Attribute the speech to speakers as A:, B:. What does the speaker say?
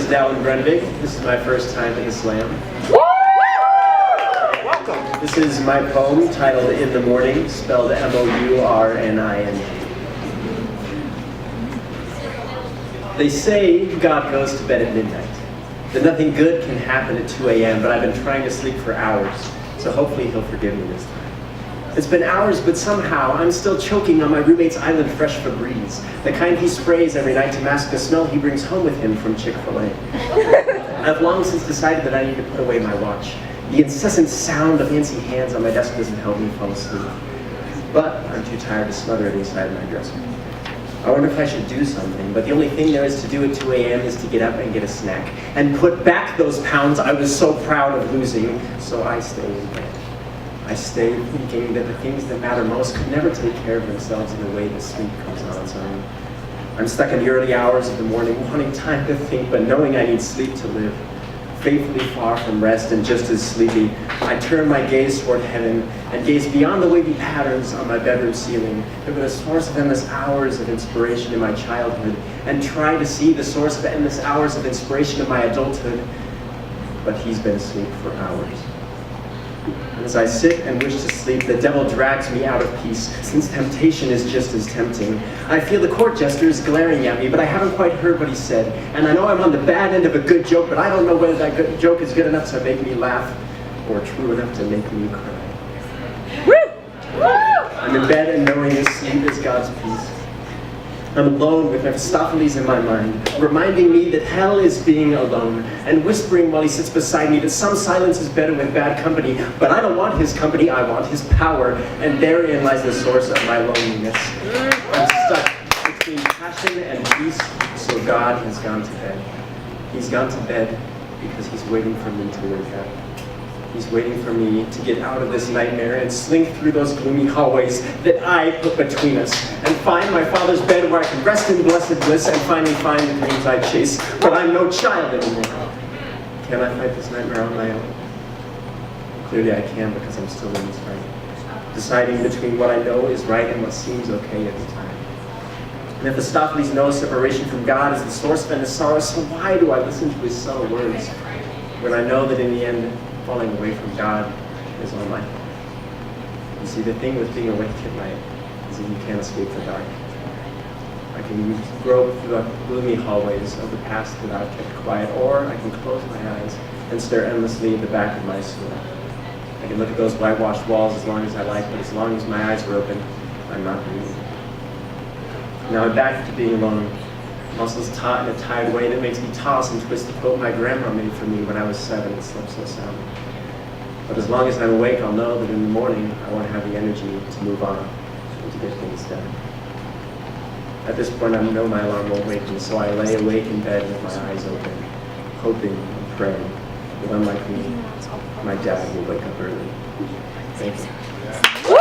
A: Dalan Grundvig. This is my first time at the Slam.
B: Welcome.
A: This is my poem titled In the Morning, spelled M-O-U-R-N-I-N-G. They say God goes to bed at midnight, that nothing good can happen at 2 a.m., but I've been trying to sleep for hours, so hopefully he'll forgive me this time. It's been hours, but somehow I'm still choking on my roommate's Island Fresh Febreze, the kind he sprays every night to mask the smell he brings home with him from Chick-fil-A. I've long since decided that I need to put away my watch. The incessant sound of fancy hands on my desk doesn't help me fall asleep. But I'm too tired to smother it inside my dresser. I wonder if I should do something, but the only thing there is to do at 2 a.m. is to get up and get a snack, and put back those pounds I was so proud of losing, so I stay in bed. I stay thinking that the things that matter most could never take care of themselves in the way that sleep comes on its own. I'm stuck in the early hours of the morning, wanting time to think, but knowing I need sleep to live. Faithfully far from rest and just as sleepy, I turn my gaze toward heaven and gaze beyond the wavy patterns on my bedroom ceiling, to the source of endless hours of inspiration in my childhood, and try to see the source of endless hours of inspiration in my adulthood. But he's been asleep for hours. And as I sit and wish to sleep, the devil drags me out of peace, since temptation is just as tempting. I feel the court jesters glaring at me, but I haven't quite heard what he said. And I know I'm on the bad end of a good joke, but I don't know whether that good joke is good enough to make me laugh, or true enough to make me cry. Woo! I'm in bed and knowing this sleep is God's peace. I'm alone with Mephistopheles in my mind, reminding me that hell is being alone, and whispering while he sits beside me that some silence is better with bad company, but I don't want his company, I want his power, and therein lies the source of my loneliness. I'm stuck between passion and peace, so God has gone to bed. He's gone to bed because he's waiting for me to wake up. He's waiting for me to get out of this nightmare and slink through those gloomy hallways that I put between us, and find my Father's bed where I can rest in blessed bliss and finally find the dreams I chase. But I'm no child anymore. Can I fight this nightmare on my own? Clearly I can, because I'm still in this fight, deciding between what I know is right and what seems okay at the time. Mephistopheles knows separation from God is the source of endless sorrow, so why do I listen to his subtle words when I know that in the end, falling away from God is all my fault? You see, the thing with being awake at night is that you can't escape the dark. I can grope through the gloomy hallways of the past that I've kept quiet, or I can close my eyes and stare endlessly at the back of my soul. I can look at those whitewashed walls as long as I like, but as long as my eyes are open, I'm not breathing. Now I'm back to being alone. Muscles taut in a tired way that makes me toss and twist the quote my grandma made for me when I was 7 and slept so soundly. But as long as I'm awake, I'll know that in the morning I won't have the energy to move on and to get things done. At this point, I know my alarm won't wake me, so I lay awake in bed with my eyes open, hoping and praying that, unlike me, my dad will wake up early. Thank you.